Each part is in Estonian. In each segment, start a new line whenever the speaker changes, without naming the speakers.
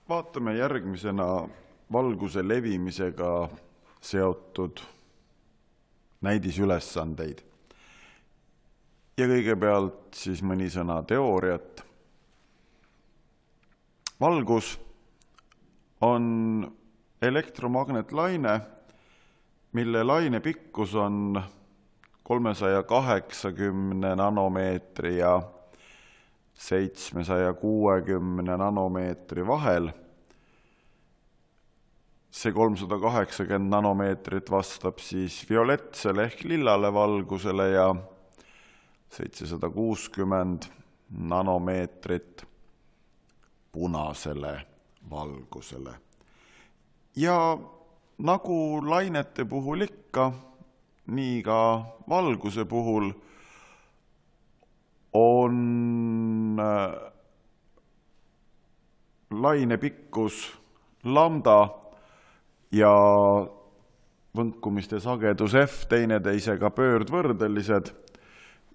Vaatame järgmisena valguse levimisega seotud näidisülesandeid. Ja kõigepealt siis mõni sõna teooriat. Valgus on elektromagnetlaine, mille laine pikkus on 380 nanomeetri ja 760 nanomeetri vahel. See 380 nanomeetrit vastab siis violetsele ehk lillale valgusele ja 760 nanomeetrit punasele valgusele. Ja nagu lainete puhul ikka, nii ka valguse puhul on laine pikkus lambda ja võnkumiste sagedus F teineteisega pöördvõrdelised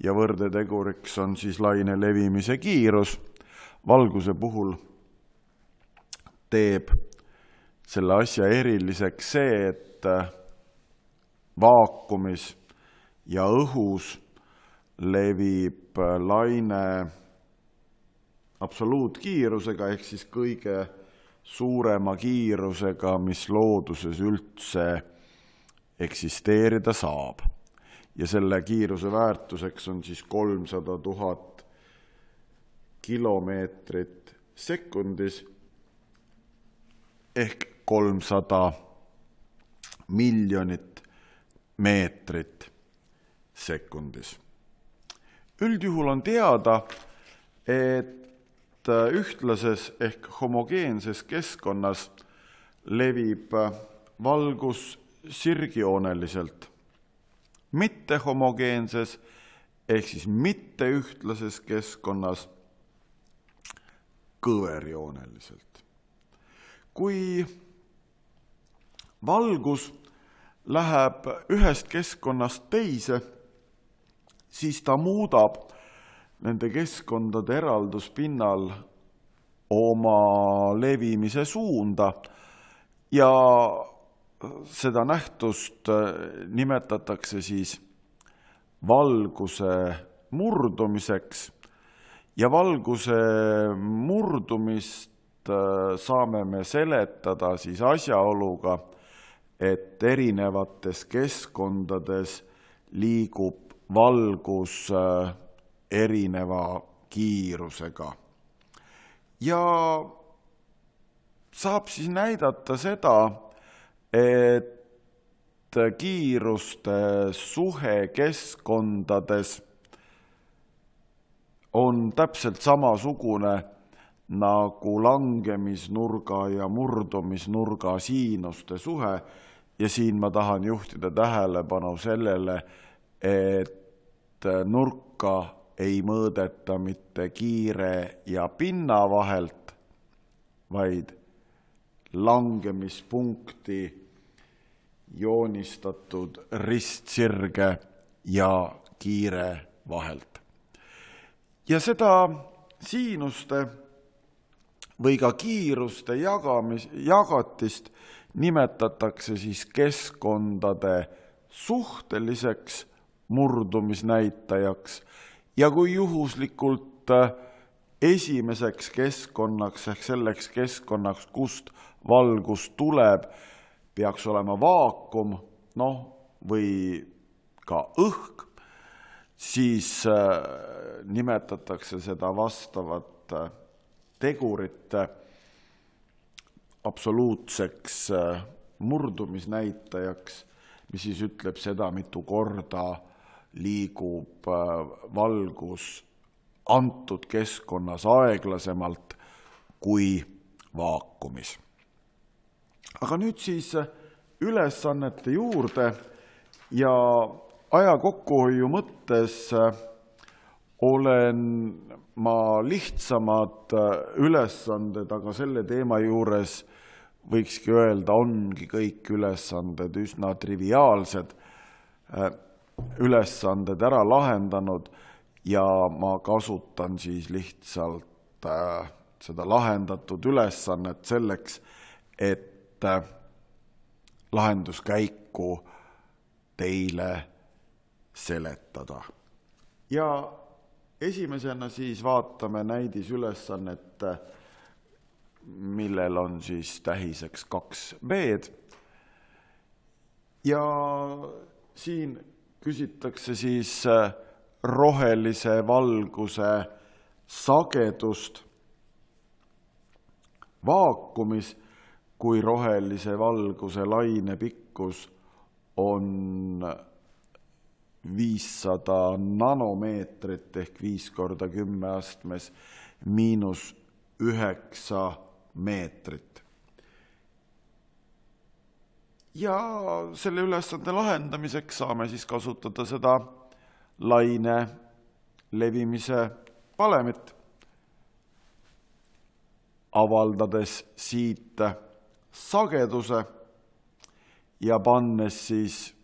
ja võrdeteguriks on siis laine levimise kiirus. Valguse puhul teeb selle asja eriliseks see, et vaakumis ja õhus levib laine absoluutkiirusega ehk siis kõige suurema kiirusega, mis looduses üldse eksisteerida saab. Ja selle kiiruse väärtuseks on siis 300 000 kilomeetrit sekundis ehk 300 miljonit meetrit sekundis. Üldjuhul on teada, et ühtlases ehk homogeenses keskkonnas levib valgus sirgjooneliselt. Mitte homogeenses ehk siis mitte ühtlases keskkonnas kõverjooneliselt. Kui valgus läheb ühest keskkonnast teise, siis ta muudab nende keskkondade eralduspinnal oma levimise suunda ja seda nähtust nimetatakse siis valguse murdumiseks ja valguse murdumist saame me seletada siis asjaoluga, et erinevates keskkondades liigub valgus erineva kiirusega. Ja saab siis näidata seda, et kiiruste suhe keskkondades on täpselt samasugune nagu langemisnurga ja murdumisnurga siinuste suhe. Ja siin ma tahan juhtida tähelepanu sellele, et nurka ei mõõdeta mitte kiire ja pinna vahelt, vaid langemispunkti joonistatud ristsirge ja kiire vahelt. Ja seda siinuste või ka kiiruste jagatist nimetatakse siis keskkondade suhteliseks murdumisnäitajaks ja kui juhuslikult esimeseks keskkonnaks ehk selleks keskkonnaks, kust valgus tuleb, peaks olema vaakum, või ka õhk, siis nimetatakse seda vastavat tegurit absoluutseks murdumisnäitajaks, mis siis ütleb seda, mitu korda liigub valgus antud keskkonnas aeglasemalt kui vaakumis. Aga nüüd siis ülesannete juurde ja aja kokkuhoiu mõttes olen ma lihtsamad ülesanded, aga selle teema juures võikski öelda, ongi kõik ülesanded üsna triviaalsed ülesanded ära lahendanud ja ma kasutan siis lihtsalt seda lahendatud ülesannet selleks, et lahenduskäiku teile seletada. Ja esimesena siis vaatame näidisülesannet, millel on siis tähiseks 2b-d. Ja siin küsitakse siis rohelise valguse sagedust vaakumis, kui rohelise valguse laine pikkus on 500 nanomeetrit ehk 5 korda 10 astmes -9 meetrit. Ja selle ülesande lahendamiseks saame siis kasutada seda laine levimise valemit, avaldades siit sageduse ja pannes siis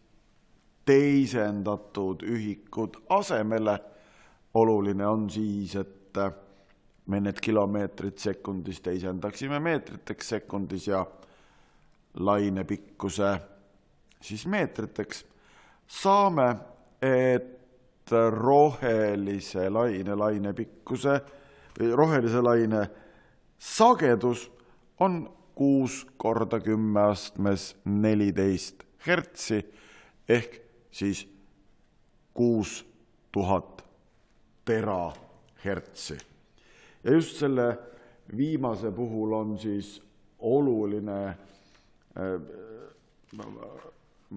teisendatud ühikud asemele. Oluline on siis, et me need kilomeetrid sekundis teisendaksime meetriteks sekundis ja laine pikkuse siis meetriteks. Saame, et rohelise laine sagedus on 6 korda 10 astmes 14 hertsi ehk siis 6000 terahertsi. Ja just selle viimase puhul on siis oluline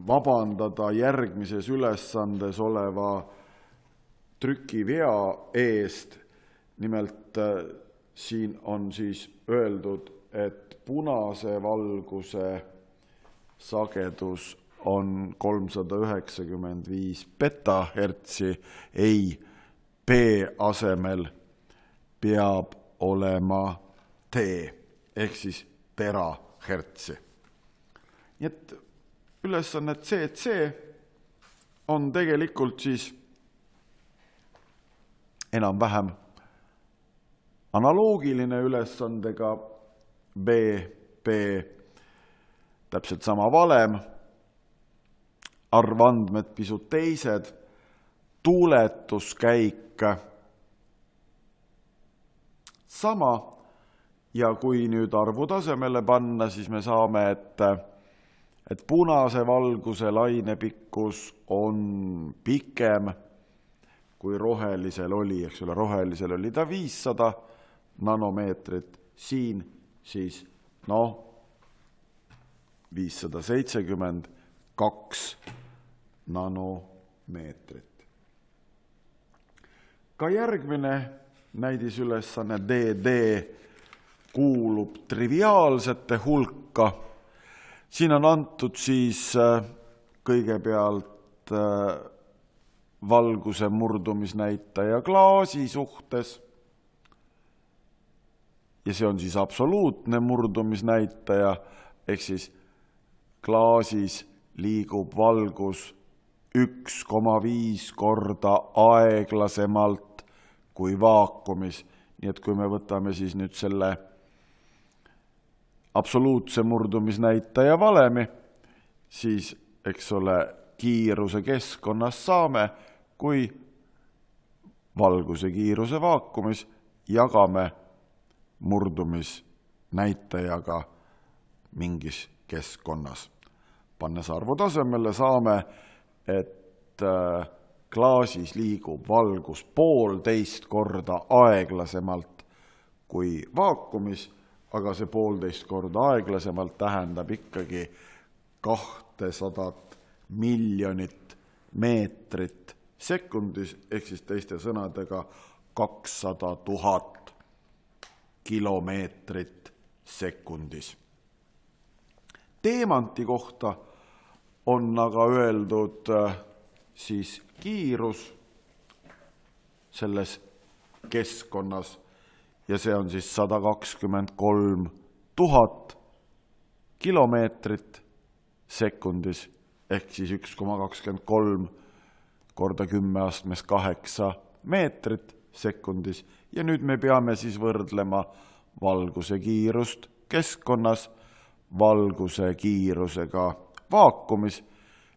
vabandada järgmises ülesandes oleva trükivea eest. Nimelt siin on siis öeldud, et punase valguse sagedus on 395 petahertsi, ei, P asemel peab olema T ehk siis terahertsi. Nii et ülesanne CC on tegelikult siis enam-vähem analoogiline ülesandega BP, täpselt sama valem, arvandmed pisut teised, tuletuskäik sama ja kui nüüd arvu tasemele panna, siis me saame, et punase valguse lainepikkus on pikem kui rohelisel oli, eks ole, rohelisel oli ta 500 nanomeetrit, siin siis 572 nanomeetrit. Ka järgmine näidisülesanne DD kuulub triviaalsete hulka. Siin on antud siis kõigepealt valguse murdumisnäitaja klaasi suhtes ja see on siis absoluutne murdumisnäitaja, ehk siis klaasis liigub valgus 1,5 korda aeglasemalt kui vaakumis. Nii et kui me võtame siis nüüd selle absoluutse murdumisnäitaja valemi, siis eks ole kiiruse keskkonnas saame, kui valguse kiiruse vaakumis jagame murdumisnäitajaga mingis keskkonnas. Pannes arvu tasemele saame, et klaasis liigub valgus 1,5 korda aeglasemalt kui vaakumis, aga see 1,5 korda aeglasemalt tähendab ikkagi 200 miljonit meetrit sekundis, ehk siis teiste sõnadega 200 000 kilomeetrit sekundis. Teemanti kohta on aga öeldud siis kiirus selles keskkonnas ja see on siis 123 000 kilomeetrit sekundis ehk siis 1,23 korda 10 astmes 8 meetrit sekundis. Ja nüüd me peame siis võrdlema valguse kiirust keskkonnas valguse kiirusega vaakumis,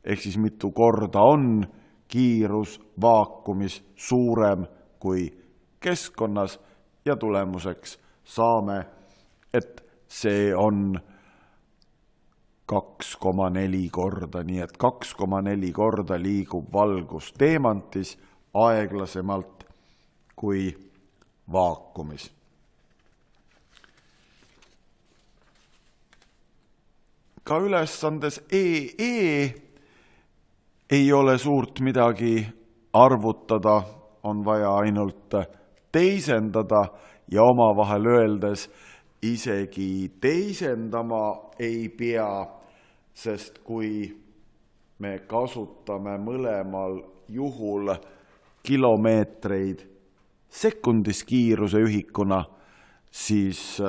ehk siis mitu korda on kiirus vaakumis suurem kui keskkonnas ja tulemuseks saame, et see on 2,4 korda, nii et 2,4 korda liigub valgus teemantis aeglasemalt kui vaakumis. Ka ülesandes EE ei ole suurt midagi arvutada, on vaja ainult teisendada ja omavahel öeldes isegi teisendama ei pea, sest kui me kasutame mõlemal juhul kilomeetreid sekundis kiiruse ühikuna, siis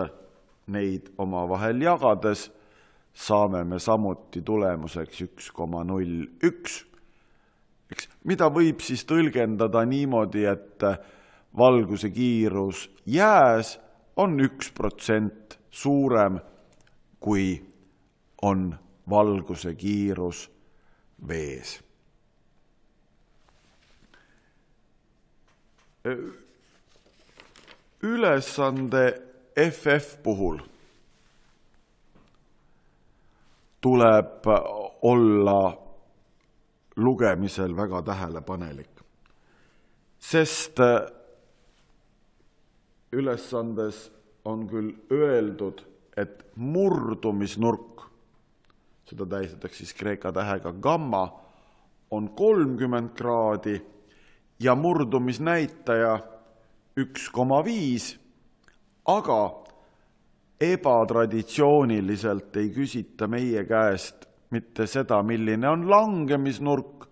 neid omavahel jagades saame me samuti tulemuseks 1,01, mida võib siis tõlgendada niimoodi, et valguse kiirus jääs on 1% suurem kui on valguse kiirus vees. Ülesande FF puhul tuleb olla lugemisel väga tähelepanelik, sest ülesandes on küll öeldud, et murdumisnurk, seda tähistatakse siis kreeka tähega gamma, on 30 kraadi ja murdumisnäitaja 1,5, aga ebatraditsiooniliselt ei küsita meie käest mitte seda, milline on langemisnurk,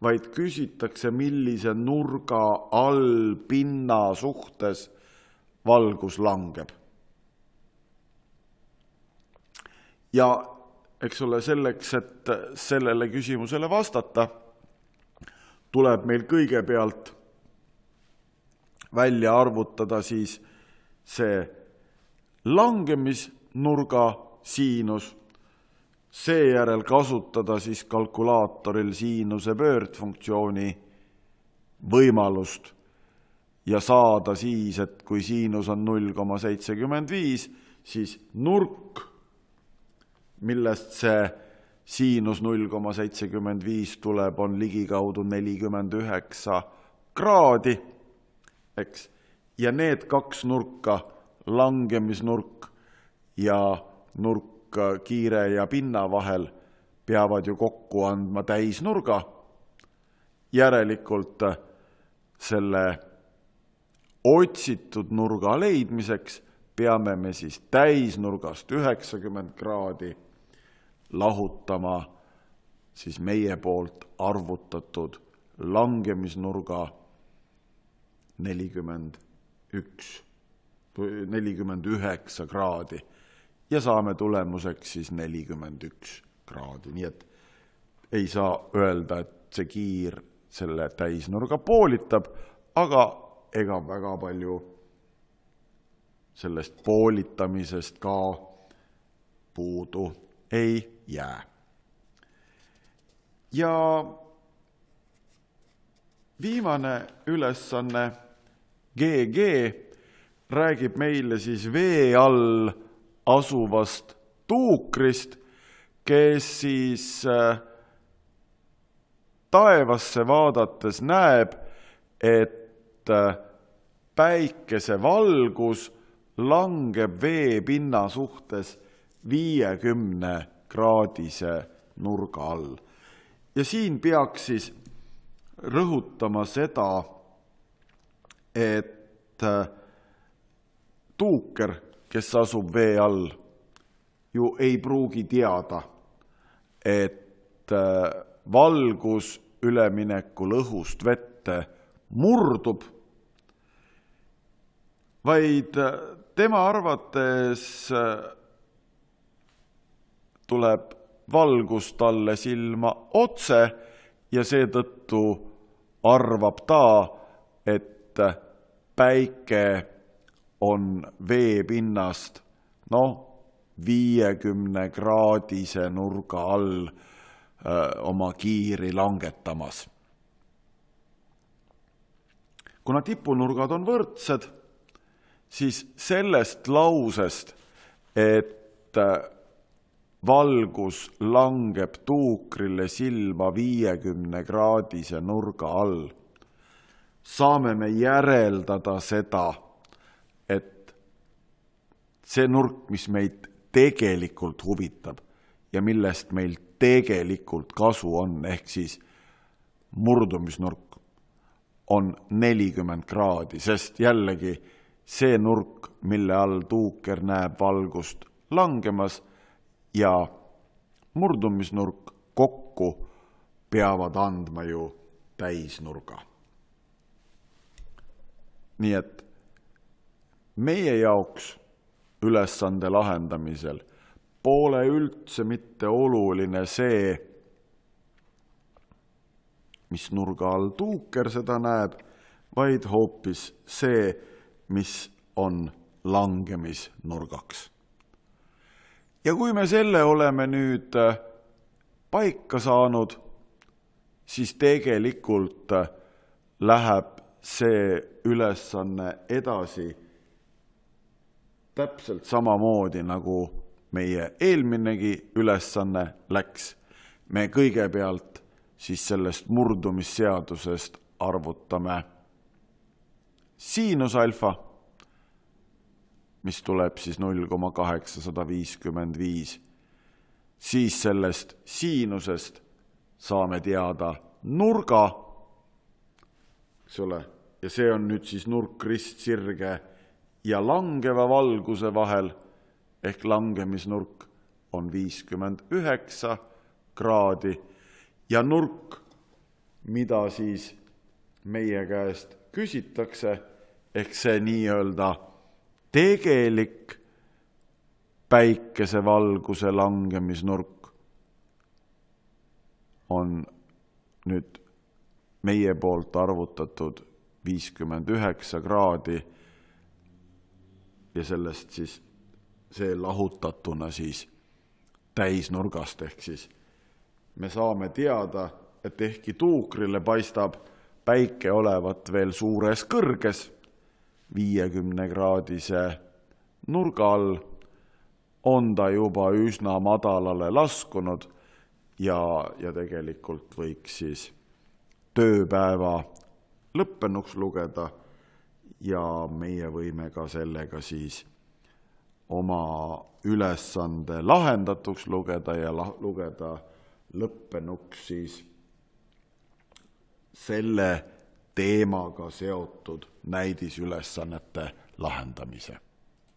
vaid küsitakse, millise nurga all pinna suhtes valgus langeb. Ja eks ole selleks, et sellele küsimusele vastata, tuleb meil kõigepealt välja arvutada siis see langemisnurga siinus, seejärel kasutada siis kalkulaatoril siinuse pöördfunktsiooni võimalust ja saada siis, et kui siinus on 0,75, siis nurk, millest see siinus 0,75 tuleb, on ligikaudu 49 kraadi, eks? Ja need kaks nurka, langemisnurk ja nurk kiire ja pinna vahel, peavad ju kokku andma täisnurga. Järelikult selle otsitud nurga leidmiseks peame me siis täisnurgast 90 kraadi lahutama siis meie poolt arvutatud langemisnurga 49 kraadi ja saame tulemuseks siis 41 kraadi. Nii et ei saa öelda, et see kiir selle täisnurga poolitab, aga ega väga palju sellest poolitamisest ka puudu ei jää. Ja viimane ülesanne GG räägib meile siis vee all asuvast tuukrist, kes siis taevasse vaadates näeb, et päikesevalgus langeb veepinna suhtes 50 kraadise nurga all. Ja siin peaks siis rõhutama seda, et tuuker, kes asub vee all, ju ei pruugi teada, et valgus üleminekul õhust vette murdub, vaid tema arvates tuleb valgus talle silma otse ja seetõttu arvab ta, et päike on veepinnast 50-kraadise nurga all oma kiiri langetamas. Kuna tipunurgad on võrdsed, siis sellest lausest, et valgus langeb tuukrile silma 50-kraadise nurga all, saame me järeldada seda, et see nurk, mis meid tegelikult huvitab ja millest meil tegelikult kasu on, ehk siis murdumisnurk, on 40 kraadi, sest jällegi see nurk, mille all tuuker näeb valgust langemas ja murdumisnurk kokku peavad andma ju täisnurga. Nii et meie jaoks ülesande lahendamisel pole üldse mitte oluline see, mis nurga all tuuker seda näeb, vaid hoopis see, mis on langemisnurgaks. Ja kui me selle oleme nüüd paika saanud, siis tegelikult läheb see ülesanne edasi täpselt samamoodi, nagu meie eelminegi ülesanne läks. Me kõigepealt siis sellest murdumisseadusest arvutame siinusalfa, mis tuleb siis 0,855. Siis sellest siinusest saame teada nurga, eks ole, ja see on nüüd siis nurk ristsirge ja langeva valguse vahel, ehk langemisnurk on 59 kraadi ja nurk, mida siis meie käest küsitakse, ehk see nii-öelda tegelik päikesevalguse langemisnurk on nüüd meie poolt arvutatud 59 kraadi ja sellest siis see lahutatuna siis täisnurgast, ehk siis me saame teada, et ehkki tuukrile paistab päike olevat veel suures kõrges 50-kraadise nurga all, on ta juba üsna madalale laskunud ja tegelikult võiks siis tööpäeva lõppenuks lugeda ja meie võime ka sellega siis oma ülesande lahendatuks lugeda ja lugeda lõppenuks siis selle teemaga seotud näidisülesannete lahendamise.